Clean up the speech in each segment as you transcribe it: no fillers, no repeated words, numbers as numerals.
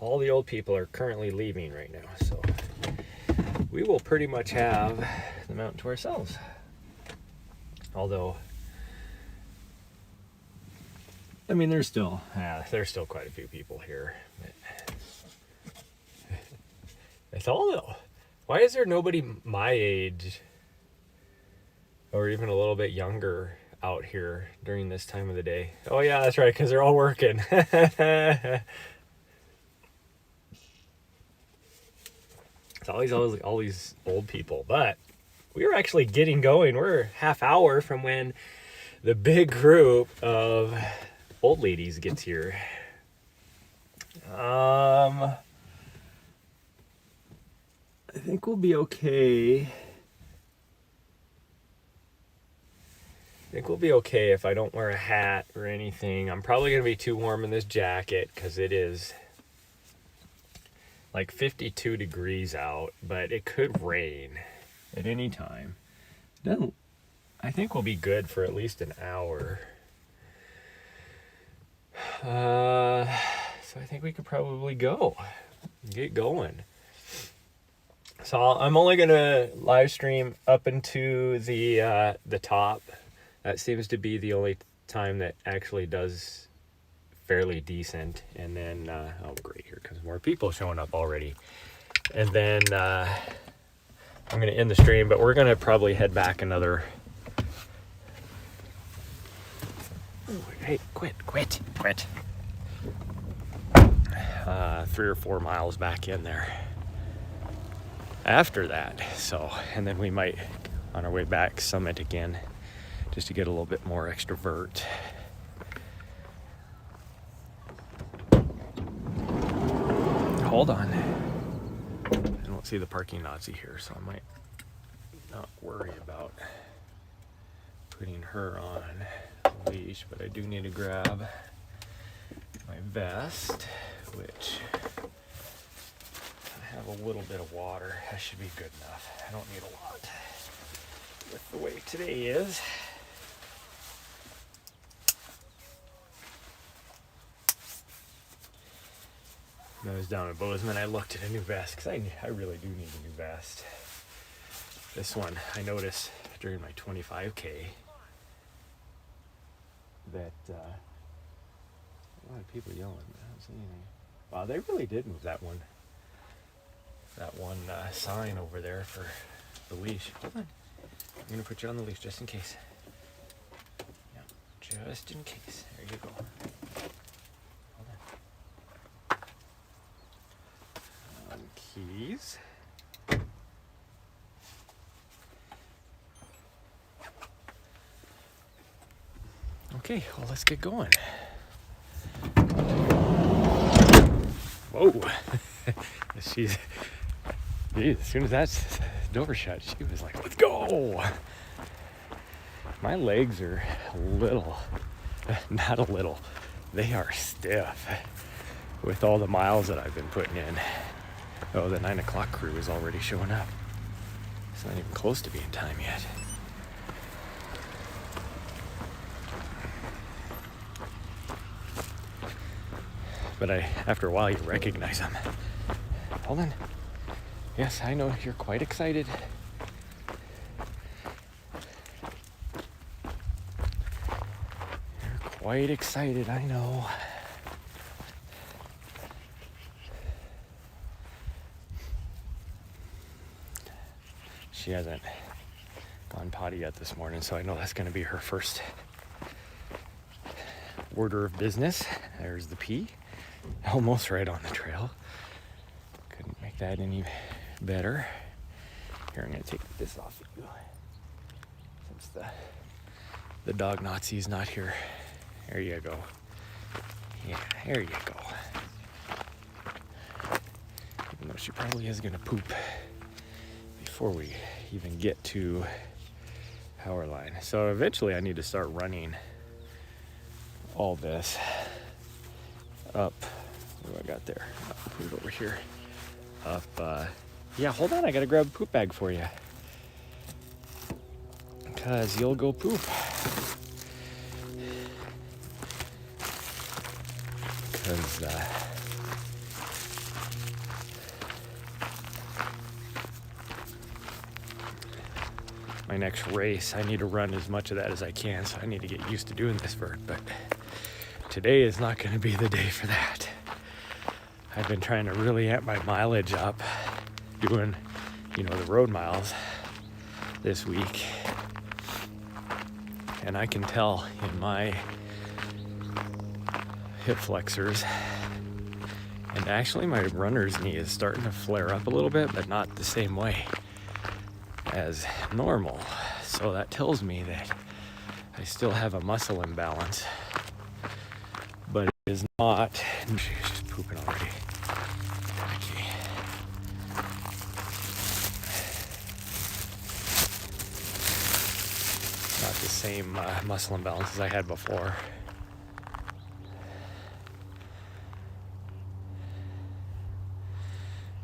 all the old people are currently leaving right now, so we will pretty much have the mountain to ourselves. Although, I mean, there's still quite a few people here. That's all though. Why is there nobody my age or even a little bit younger out here during this time of the day? Oh yeah, that's right, because they're all working. It's always all these old people, but we were actually getting going. We're half hour from when the big group of old ladies gets here. I think we'll be okay. I think we'll be okay if I don't wear a hat or anything. I'm probably going to be too warm in this jacket because it is like 52 degrees out, but it could rain at any time. I think we'll be good for at least an hour. So I think we could probably get going. So I'm only gonna live stream up into the top. That seems to be the only time that actually does fairly decent. And then oh great, here comes more people showing up already. And then I'm gonna end the stream, but we're gonna probably head back another. Ooh, hey, quit. 3 or 4 miles back in there after that. So, and then we might on our way back summit again just to get a little bit more extrovert. Hold on. I don't see the parking Nazi here, so I might not worry about putting her on a leash, but I do need to grab my vest, which I have a little bit of water. That should be good enough. I don't need a lot with the way today is. When I was down in Bozeman, I looked at a new vest because I really do need a new vest. This one I noticed during my 25K that a lot of people yelling. I don't see anything. Wow, they really did move that one sign over there for the leash. Hold on, I'm gonna put you on the leash just in case. Yeah, just in case. There you go. Hold on. Keys. Okay, well, let's get going. Whoa. Geez, as soon as that door shut, she was like, let's go. My legs are not a little, they are stiff with all the miles that I've been putting in. Oh, the 9 o'clock crew is already showing up. It's not even close to being time yet. But after a while, you recognize them. Hold on. Yes, I know you're quite excited. You're quite excited, I know. She hasn't gone potty yet this morning, so I know that's going to be her first order of business. There's the pee. Almost right on the trail. Couldn't make that any better. Here, I'm going to take this off of you. Since the dog Nazi's not here. There you go. Yeah, there you go. Even though she probably is going to poop before we even get to power line. So eventually I need to start running all this up. What do I got there? I'll put it over here. Up, yeah, hold on, I gotta grab a poop bag for you. Because you'll go poop. Because my next race, I need to run as much of that as I can, so I need to get used to doing this vert, but today is not going to be the day for that. I've been trying to really amp my mileage up, doing, the road miles this week, and I can tell in my hip flexors, and actually my runner's knee is starting to flare up a little bit, but not the same way as normal. So that tells me that I still have a muscle imbalance, but it is not. She's just pooping already. Okay. Not the same muscle imbalance as I had before.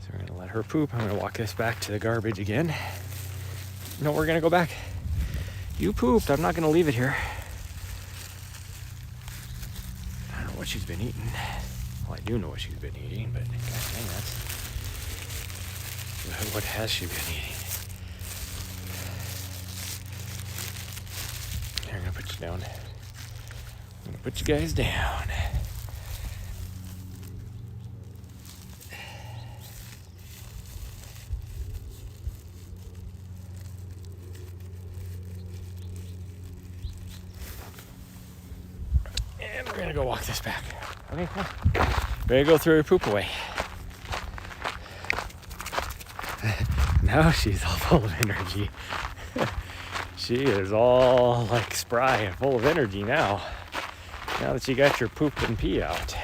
So we're gonna let her poop. I'm gonna walk this back to the garbage again. No, we're gonna go back. You pooped. I'm not gonna leave it here. I don't know what she's been eating. Well, I do know what she's been eating, but god dang, what has she been eating? Here, I'm gonna put you down. I'm gonna put you guys down. And we're gonna go walk this back. Okay, come on. We're gonna go throw her poop away. Now she's all full of energy. She is all like spry and full of energy now. Now that you got your poop and pee out.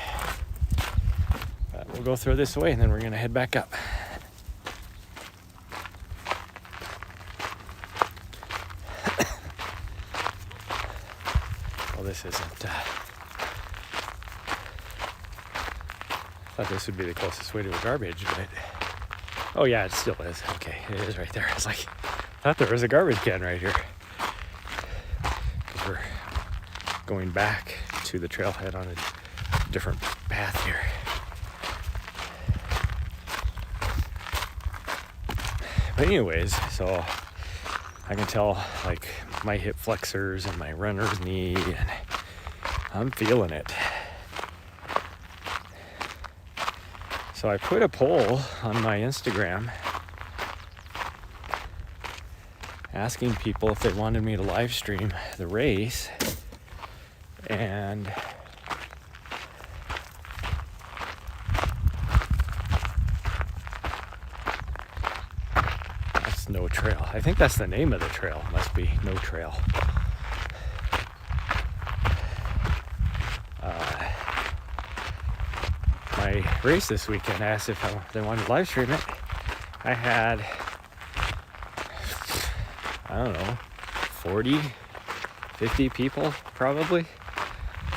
But we'll go throw this away and then we're gonna head back up. Well, this isn't. I thought this would be the closest way to a garbage, but oh yeah, it still is. Okay, it is right there. I was like, I thought there was a garbage can right here. Because we're going back to the trailhead on a different path here. But anyways, so I can tell like my hip flexors and my runner's knee, and I'm feeling it. So I put a poll on my Instagram asking people if they wanted me to live stream the race, and that's No Trail. I think that's the name of the trail. Must be No Trail. My race this weekend asked if they wanted to live stream it. I had, I don't know, 40, 50 people probably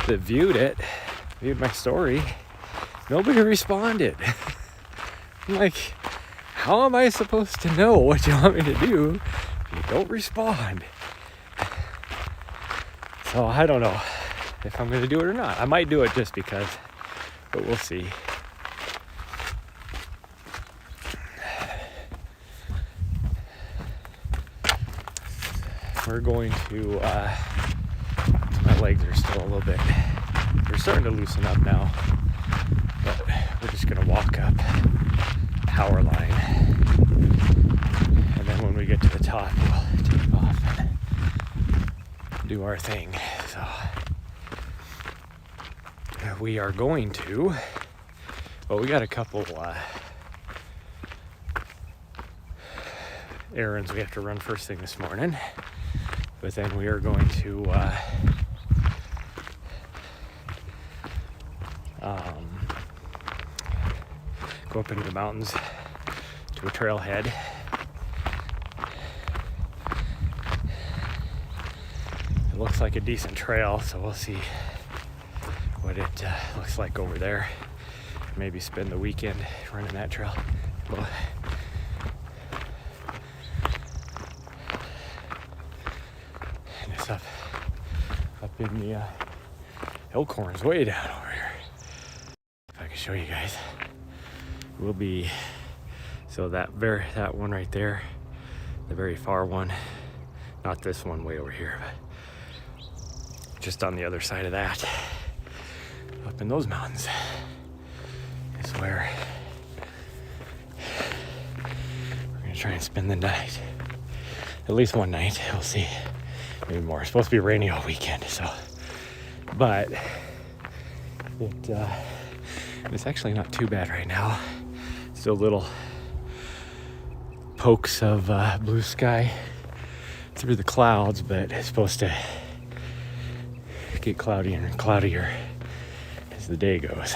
that viewed my story. Nobody responded. I'm like, how am I supposed to know what you want me to do if you don't respond? So I don't know if I'm going to do it or not. I might do it just because, but we'll see. We're going to, my legs are still a little bit, they're starting to loosen up now, but we're just going to walk up power line, and then when we get to the top, we'll take off and do our thing. So we are going to, well, we got a couple errands we have to run first thing this morning, but then we are going to go up into the mountains to a trailhead. It looks like a decent trail, so we'll see what it looks like over there. Maybe spend the weekend running that trail. Well, and it's up in the Elkhorn's way down over here. If I can show you guys, we'll be, so that one right there, the very far one, Not this one way over here, but just on the other side of that, up in those mountains, is where we're gonna try and spend the night. At least one night, we'll see. Maybe more. It's supposed to be rainy all weekend, so. But it's actually not too bad right now. Still little pokes of blue sky through the clouds, but it's supposed to get cloudier and cloudier as the day goes.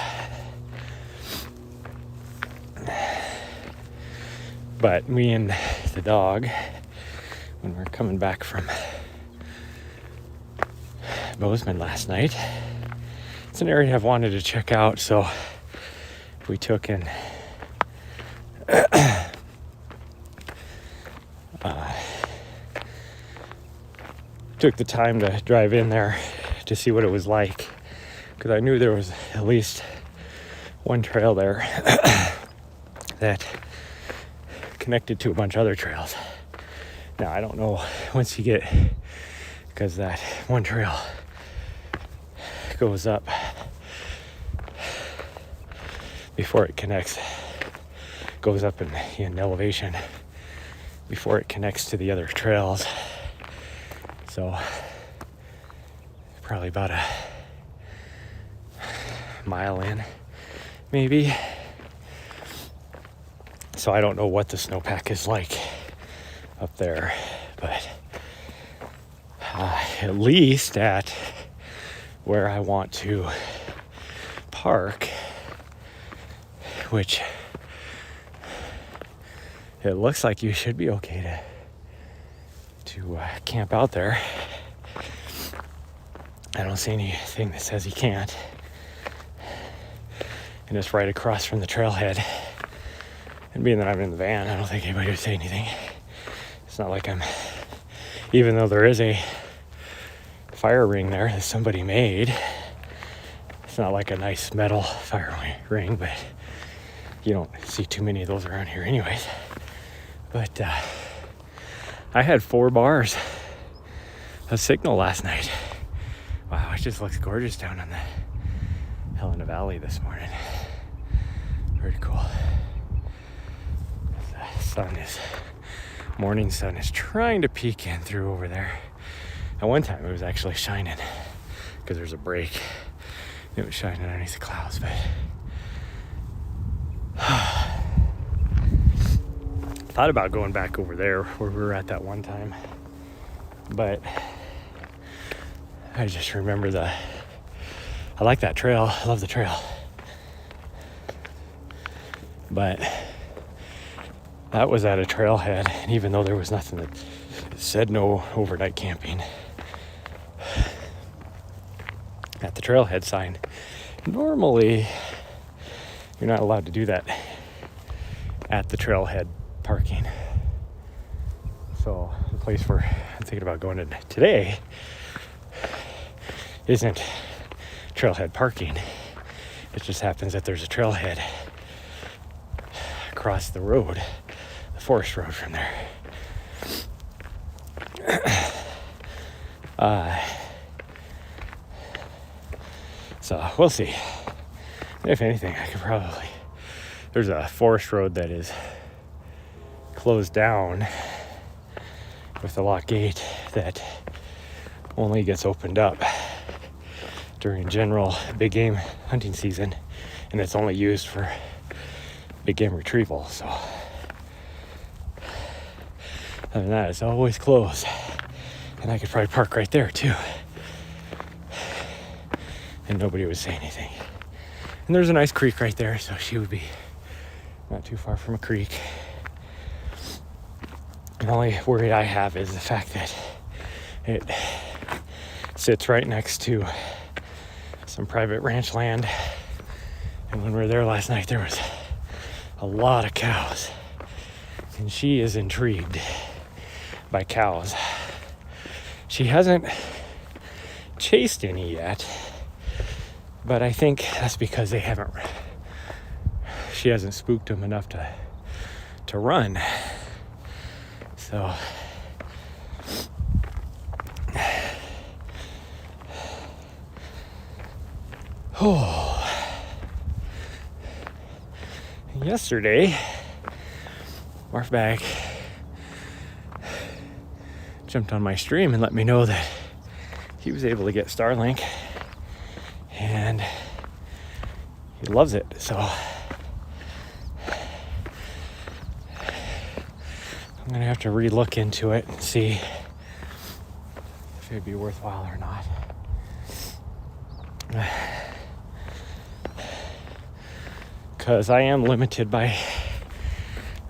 But me and the dog, when we were coming back from Bozeman last night, it's an area I've wanted to check out, so we took and took the time to drive in there to see what it was like, because I knew there was at least one trail there that connected to a bunch of other trails. Now I don't know once you get, because that one trail goes up before it connects, goes up in elevation before it connects to the other trails. So probably about a mile in, maybe. So I don't know what the snowpack is like up there, but at least at where I want to park, which it looks like you should be okay to camp out there. I don't see anything that says you can't. And it's right across from the trailhead. And being that I'm in the van, I don't think anybody would say anything. It's not like even though there is a fire ring there that somebody made, it's not like a nice metal fire ring, but you don't see too many of those around here anyways. But I had 4 bars of signal last night. Wow, it just looks gorgeous down on the Helena Valley this morning. Pretty cool. Morning sun is trying to peek in through over there. At one time it was actually shining because there's a break. It was shining underneath the clouds, but thought about going back over there where we were at that one time, but I just remember I like that trail. I love the trail, but that was at a trailhead, and even though there was nothing that said no overnight camping at the trailhead sign, normally you're not allowed to do that at the trailhead parking. So the place where I'm thinking about going in today isn't trailhead parking. It just happens that there's a trailhead across the road, the forest road from there. So we'll see. If anything, I could probably, there's a forest road that is closed down with a lock gate that only gets opened up during general big game hunting season, and it's only used for big game retrieval. So other than that, it's always closed, and I could probably park right there too, and nobody would say anything. And there's a nice creek right there, so she would be not too far from a creek. The only worry I have is the fact that it sits right next to some private ranch land. And when we were there last night, there was a lot of cows. And she is intrigued by cows. She hasn't chased any yet, but I think that's because she hasn't spooked them enough to run. So Oh. Yesterday, Marfbag jumped on my stream and let me know that he was able to get Starlink and he loves it. So I'm gonna have to re-look into it and see if it'd be worthwhile or not. Because I am limited by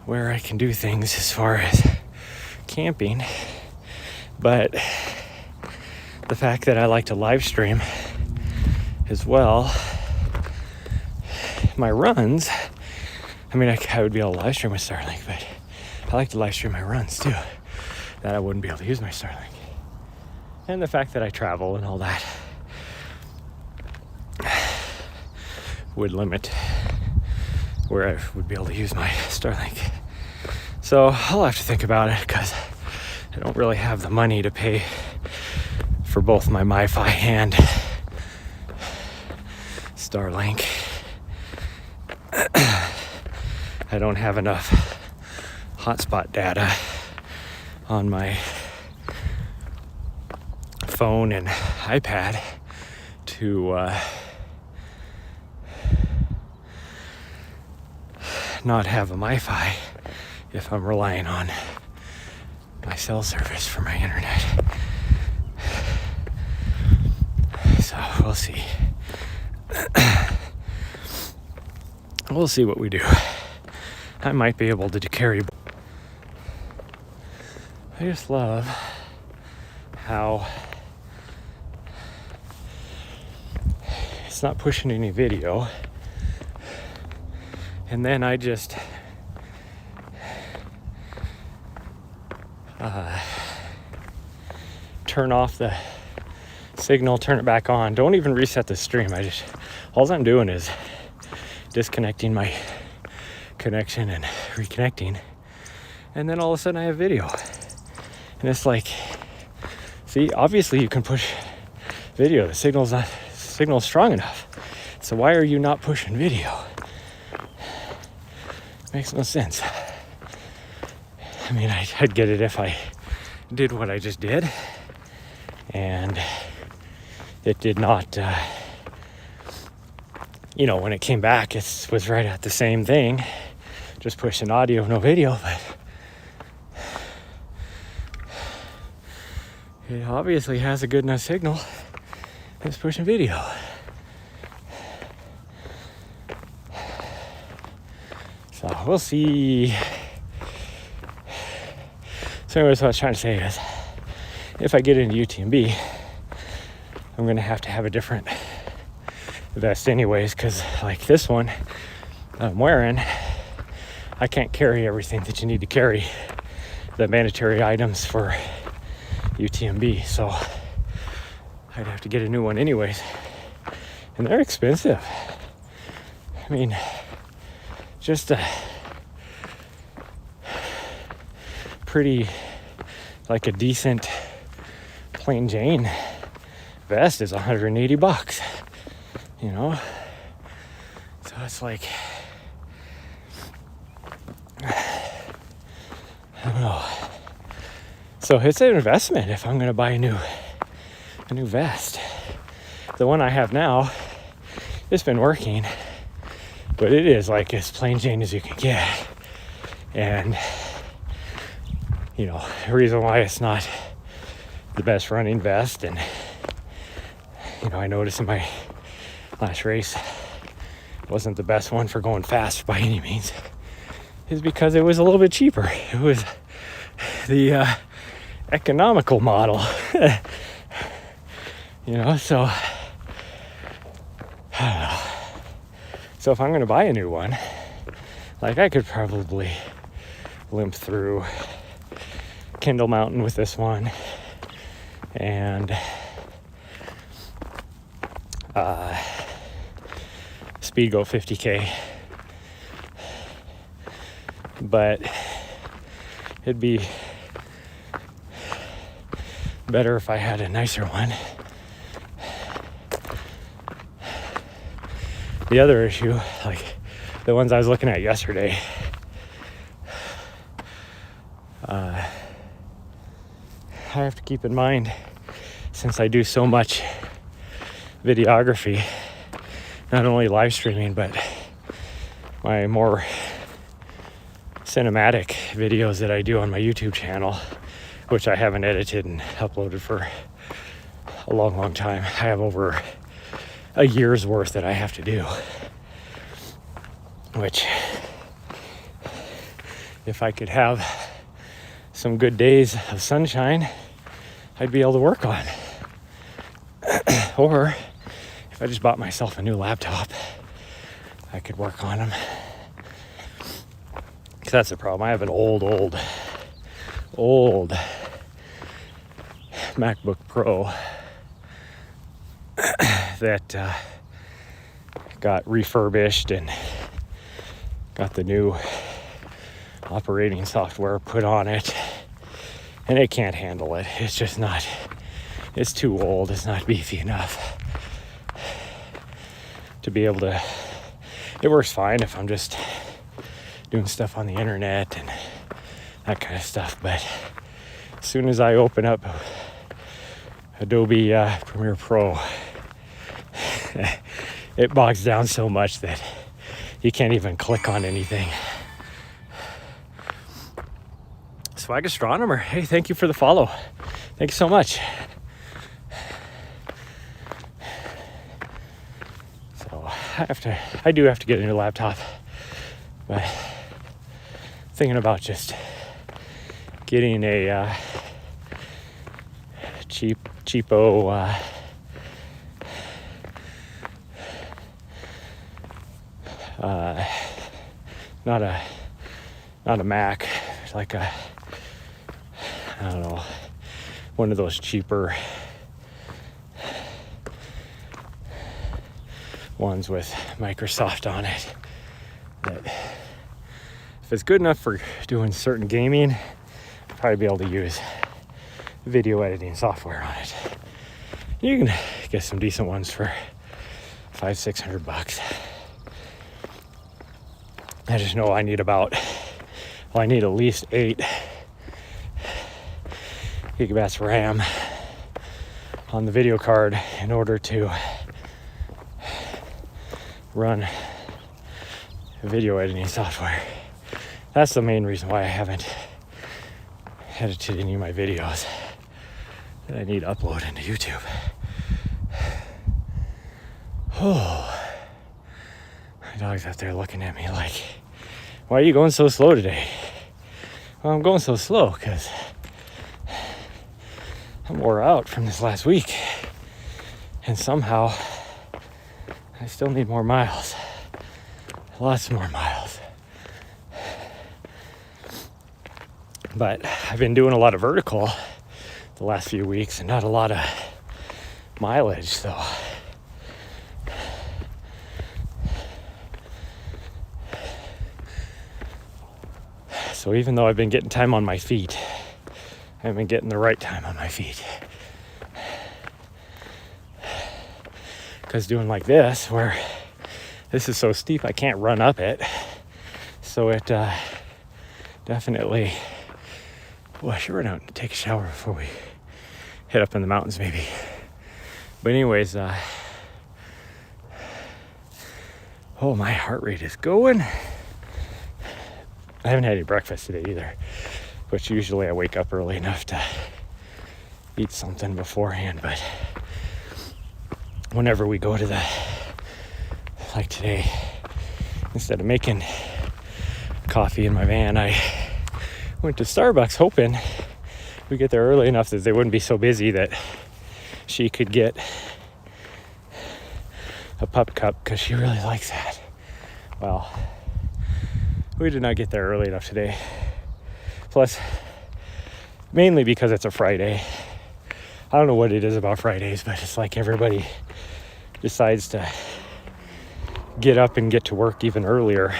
where I can do things as far as camping. But the fact that I like to live stream as well, my runs, I mean, I would be able to live stream with Starlink, but I like to live stream my runs too, that I wouldn't be able to use my Starlink. And the fact that I travel and all that would limit where I would be able to use my Starlink. So I'll have to think about it because I don't really have the money to pay for both my MiFi and Starlink. I don't have enough hotspot data on my phone and iPad to not have a MiFi if I'm relying on my cell service for my internet. So we'll see. We'll see what we do. I might be able to carry. I just love how it's not pushing any video. And then I just turn off the signal, turn it back on. Don't even reset the stream. All I'm doing is disconnecting my connection and reconnecting. And then all of a sudden I have video. And it's like, see, obviously you can push video. The signal's strong enough. So why are you not pushing video? Makes no sense. I mean, I'd get it if I did what I just did. And it did not, when it came back, it was right at the same thing. Just pushing audio, no video, but it obviously has a good enough signal. It's pushing video. So we'll see. So anyways, what I was trying to say is, if I get into UTMB, I'm going to have a different vest anyways, because like this one I'm wearing, I can't carry everything that you need to carry, the mandatory items for UTMB, so I'd have to get a new one anyways, and they're expensive. I mean, just a pretty, like a decent plain Jane vest is $180, so it's like, I don't know. So it's an investment if I'm going to buy a new vest. The one I have now, it's been working, but it is like as plain Jane as you can get. And, the reason why it's not the best running vest, and, I noticed in my last race, it wasn't the best one for going fast by any means, is because it was a little bit cheaper. It was the economical model. So I don't know. So if I'm going to buy a new one, like I could probably limp through Kendall Mountain with this one, and speed go 50K, but it'd be better if I had a nicer one. the other issue, like the ones I was looking at yesterday, I have to keep in mind, since I do so much videography, not only live streaming, but my more cinematic videos that I do on my YouTube channel, which I haven't edited and uploaded for a long time. I have over a year's worth that I have to do, which if I could have some good days of sunshine, I'd be able to work on. Or if I just bought myself a new laptop, I could work on them. Because that's the problem. I have an old MacBook Pro that got refurbished and got the new operating software put on it, and it can't handle it. It's just not, it's too old. It's not beefy enough to be able to, it works fine if I'm just doing stuff on the internet and that kind of stuff, but as soon as I open up Adobe Premiere Pro, it bogs down so much that you can't even click on anything. Swag Astronomer, hey, thank you for the follow. Thank you so much. So I do have to get a new laptop, but thinking about just getting a cheapo not a Mac, like a, I don't know, one of those cheaper ones with Microsoft on it, that if it's good enough for doing certain gaming, I'll probably be able to use video editing software on it. You can get some decent ones for $500-600. I just know I need I need at least 8 gigabytes RAM on the video card in order to run video editing software. That's the main reason why I haven't edited any of my videos that I need to upload into YouTube. Oh, my dog's out there looking at me like, why are you going so slow today? Well, I'm going so slow because I'm wore out from this last week, and somehow I still need more miles, lots more miles. But I've been doing a lot of vertical the last few weeks and not a lot of mileage, so even though I've been getting time on my feet, I haven't been getting the right time on my feet. Because doing like this, where this is so steep I can't run up it, so it definitely, well, I should run out and take a shower before we head up in the mountains maybe. But anyways, oh, my heart rate is going. I haven't had any breakfast today either, which usually I wake up early enough to eat something beforehand, but whenever we go to like today, instead of making coffee in my van, I went to Starbucks hoping we get there early enough that they wouldn't be so busy that she could get a pup cup, because she really likes that. Well, we did not get there early enough today. Plus, mainly because it's a Friday. I don't know what it is about Fridays, but it's like everybody decides to get up and get to work even earlier.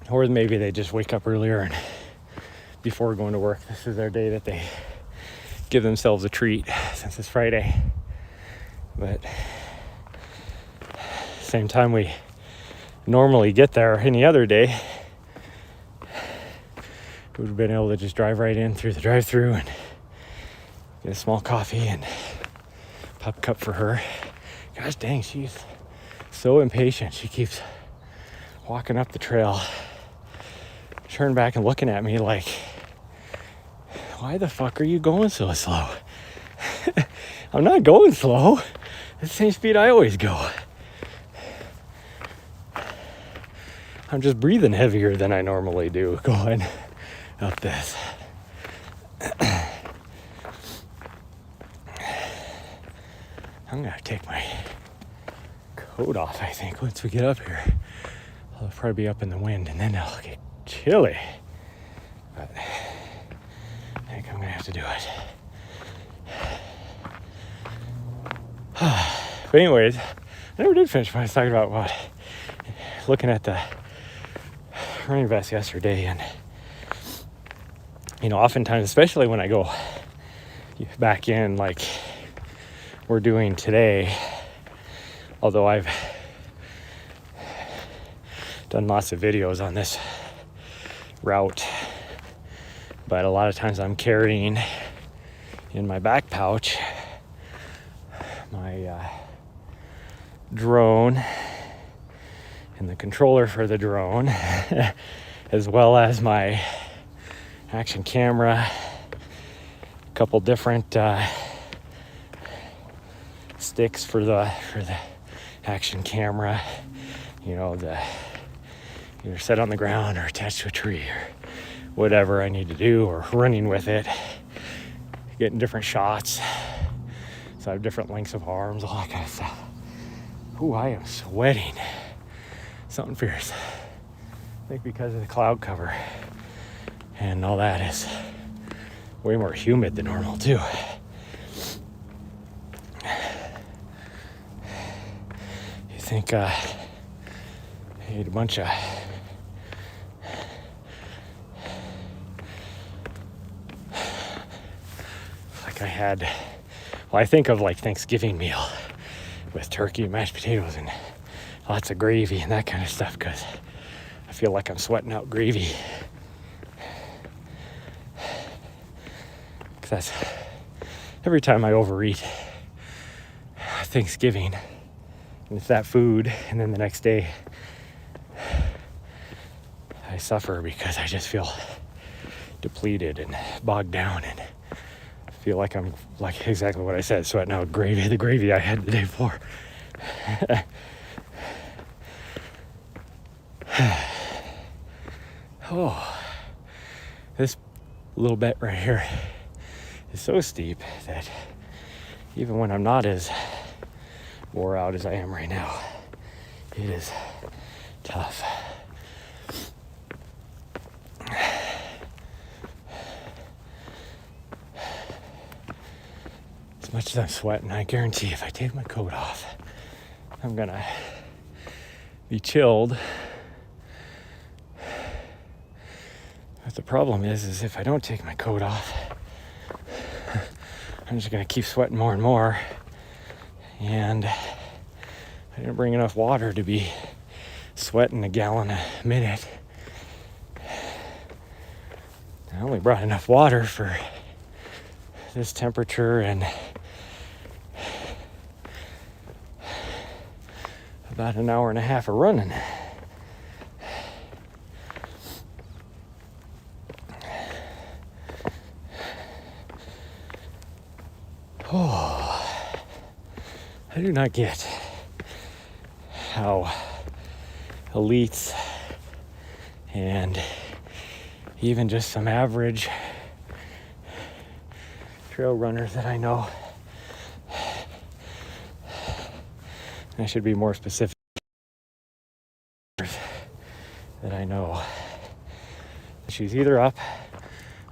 Or maybe they just wake up earlier and before going to work, this is their day that they give themselves a treat since it's Friday. But same time we normally get there any other day, we would have been able to just drive right in through the drive-thru and get a small coffee and pop cup for her. Gosh dang, she's so impatient. She keeps walking up the trail, turning back and looking at me like, why the fuck are you going so slow? I'm not going slow. It's the same speed I always go. I'm just breathing heavier than I normally do going up this. I'm gonna take my coat off, I think, once we get up here. I'll probably be up in the wind and then it'll get chilly. But I think I'm gonna have to do it. But anyways, I never did finish what I was talking about looking at the running vest yesterday. And, you know, oftentimes, especially when I go back in like we're doing today, although I've done lots of videos on this route, but a lot of times I'm carrying in my back pouch my drone and the controller for the drone, as well as my action camera, a couple different sticks for the action camera, you know, the either set on the ground or attached to a tree or whatever I need to do, or running with it, getting different shots. So I have different lengths of arms, all that kind of stuff. Ooh, I am sweating. Something fierce. I think because of the cloud cover and all that is way more humid than normal too. You think I ate a bunch of like I had, well, I think of like Thanksgiving meal with turkey and mashed potatoes and lots of gravy and that kind of stuff, because I feel like I'm sweating out gravy. Because that's every time I overeat Thanksgiving, and it's that food, and then the next day I suffer because I just feel depleted and bogged down and feel like I'm like exactly what I said, sweating out gravy, the gravy I had the day before. Oh, this little bit right here is so steep that even when I'm not as wore out as I am right now, it is tough. As much as I'm sweating, I guarantee if I take my coat off, I'm gonna be chilled. But the problem is if I don't take my coat off, I'm just gonna keep sweating more and more. And I didn't bring enough water to be sweating a gallon a minute. I only brought enough water for this temperature and about an hour and a half of running. Oh, I do not get how elites and even just some average trail runners that I know, I should be more specific, that I know she's either up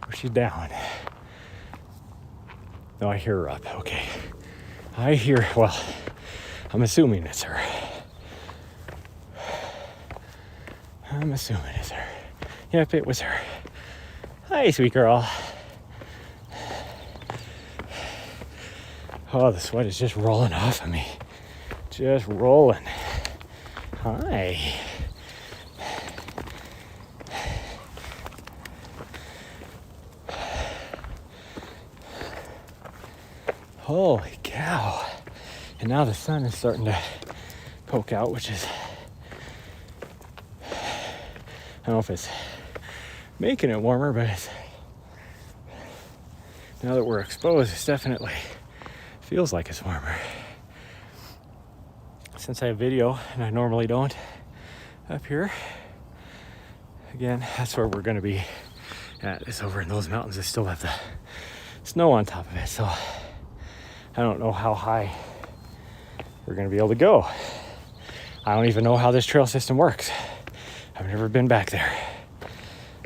or she's down. No, I hear her up. Okay. Well, I'm assuming it's her. I'm assuming it's her. Yep, it was her. Hi, sweet girl. Oh, the sweat is just rolling off of me. Just rolling. Hi. Holy cow. And now the sun is starting to poke out, which is, I don't know if it's making it warmer, but it's, now that we're exposed, it's definitely feels like it's warmer. Since I have video, and I normally don't, up here, again, that's where we're gonna be at, is over in those mountains that still have the snow on top of it. So I don't know how high we're gonna be able to go. I don't even know how this trail system works. I've never been back there.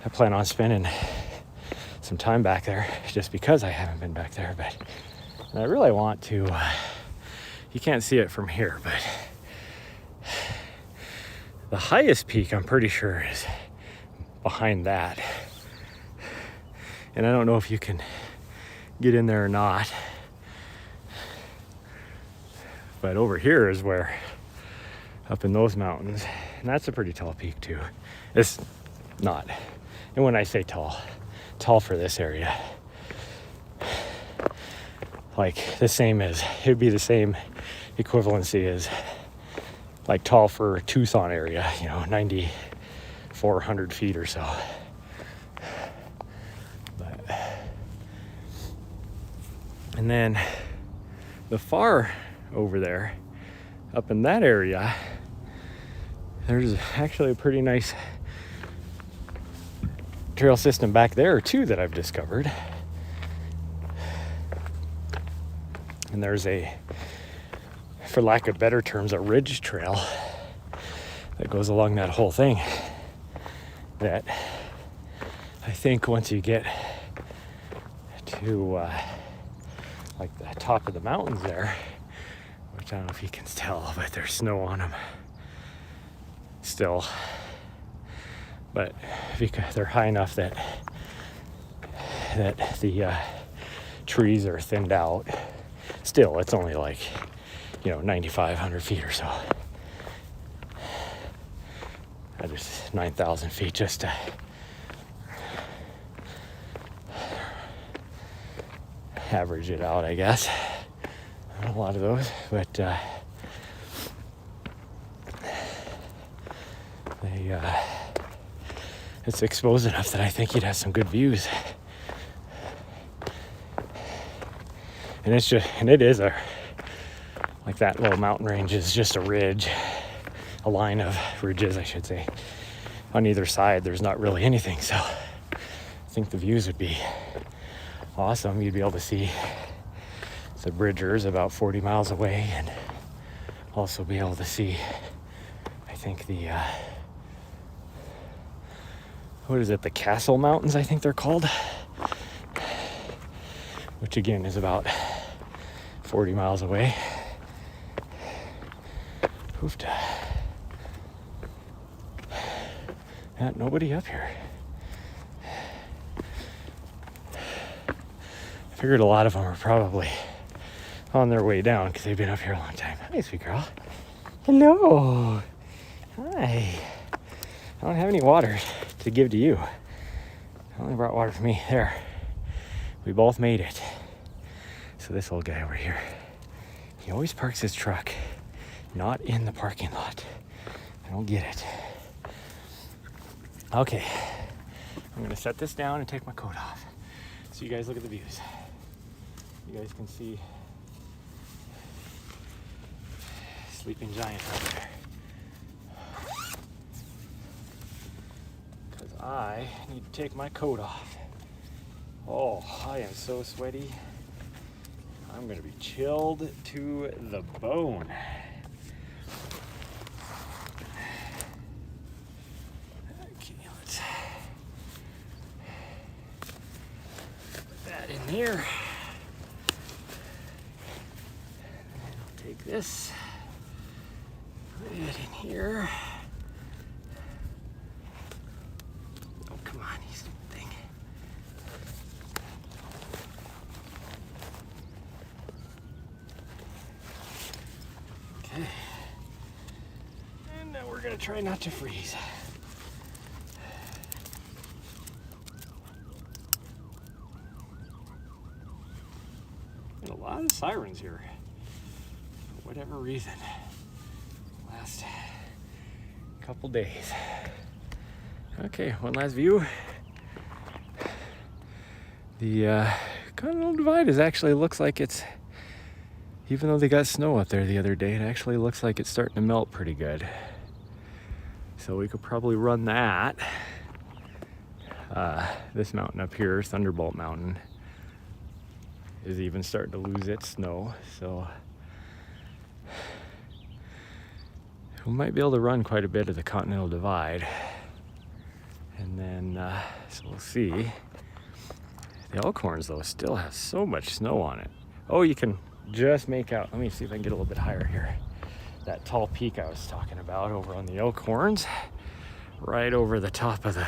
I plan on spending some time back there just because I haven't been back there, but I really want to. You can't see it from here, but the highest peak I'm pretty sure is behind that. And I don't know if you can get in there or not. But over here is where, up in those mountains, and that's a pretty tall peak too. It's not, and when I say tall, tall for this area, like the same as, it'd be the same equivalency as like tall for Tucson area, 9,400 feet or so. But, and then the far over there, up in that area, there's actually a pretty nice trail system back there too that I've discovered. And there's a, for lack of better terms, a ridge trail that goes along that whole thing that I think once you get to like the top of the mountains there, which I don't know if you can tell, but there's snow on them still, but because they're high enough that the trees are thinned out. Still, it's only like 9,500 feet or so. That is 9,000 feet just to average it out, I guess. A lot of those, but it's exposed enough that I think you'd have some good views. And it's just, and it is like that little mountain range is just a ridge, a line of ridges, I should say. On either side, there's not really anything, so I think the views would be awesome. You'd be able to see the Bridgers about 40 miles away, and also be able to see, I think the what is it, the Castle Mountains, I think they're called, which again is about 40 miles away. Hoofed. Nobody up here. I figured a lot of them are probably on their way down because they've been up here a long time. Hi, sweet girl. Hello. Hi. I don't have any water to give to you. I only brought water for me. There. We both made it. So this old guy over here, he always parks his truck not in the parking lot. I don't get it. Okay. I'm gonna set this down and take my coat off so you guys look at the views. You guys can see Sleeping Giant right there. Because I need to take my coat off. Oh, I am so sweaty. I'm gonna be chilled to the bone. Okay, let's put that in here. And I'll take this, put it in here. Oh, come on, you stupid thing. Okay. And now gonna try not to freeze. And a lot of sirens here, for whatever reason. Last couple days. Okay, one last view. The Continental Divide actually looks like it's, even though they got snow up there the other day, it actually looks like it's starting to melt pretty good. So we could probably run that. This mountain up here, Thunderbolt Mountain, is even starting to lose its snow. So we might be able to run quite a bit of the Continental Divide. And then, so we'll see. The Elkhorns, though, still has so much snow on it. Oh, you can just make out, let me see if I can get a little bit higher here. That tall peak I was talking about over on the Elkhorns, right over the top of the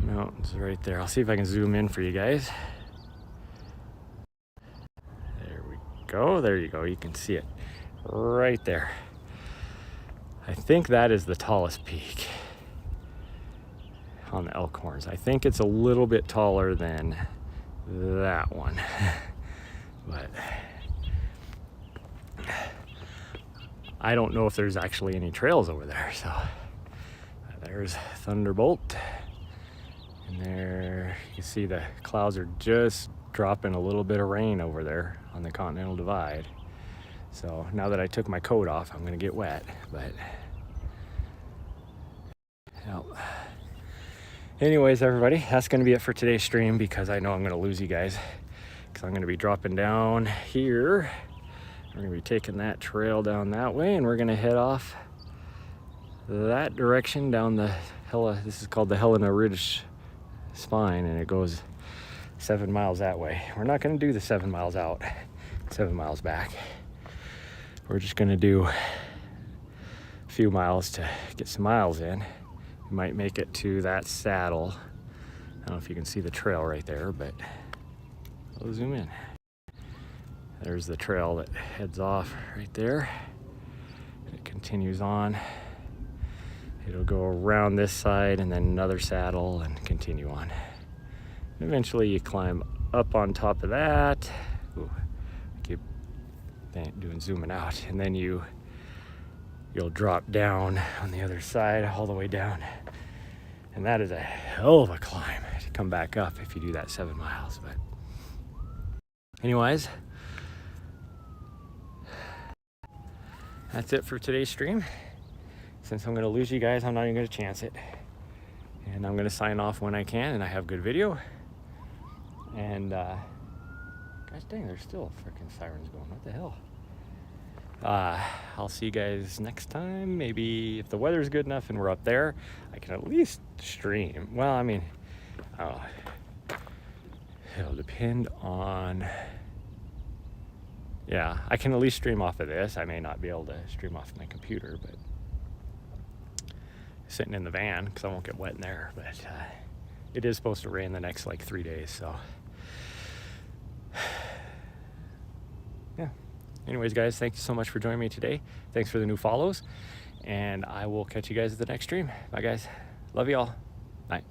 mountains right there. I'll see if I can zoom in for you guys. There we go. There you go. You can see it right there. I think that is the tallest peak on the Elkhorns. I think it's a little bit taller than that one. But I don't know if there's actually any trails over there. So there's Thunderbolt. And there you can see the clouds are just dropping a little bit of rain over there on the Continental Divide. So now that I took my coat off, I'm gonna get wet, but yeah. Anyways, everybody, that's gonna be it for today's stream, because I know I'm gonna lose you guys, because I'm gonna be dropping down here. We're gonna be taking that trail down that way, and we're gonna head off that direction down the this is called the Helena Ridge Spine, and it goes 7 miles that way. We're not gonna do the 7 miles out, 7 miles back. We're just gonna do a few miles to get some miles in. We might make it to that saddle. I don't know if you can see the trail right there, but I'll zoom in. There's the trail that heads off right there. It continues on. It'll go around this side and then another saddle and continue on. And eventually you climb up on top of that. Ooh, I keep doing zooming out. And then you'll drop down on the other side all the way down. And that is a hell of a climb to come back up if you do that 7 miles. But anyways, that's it for today's stream. Since I'm gonna lose you guys, I'm not even gonna chance it. And I'm gonna sign off when I can and I have good video. And gosh dang, there's still freaking sirens going. What the hell? I'll see you guys next time. Maybe if the weather's good enough and we're up there, I can at least stream. Well, I mean, it'll depend on, yeah, I can at least stream off of this. I may not be able to stream off my computer, but sitting in the van, because I won't get wet in there. But it is supposed to rain the next like 3 days, so yeah. Anyways, guys, thank you so much for joining me today. Thanks for the new follows, and I will catch you guys at the next stream. Bye, guys. Love you all. Bye.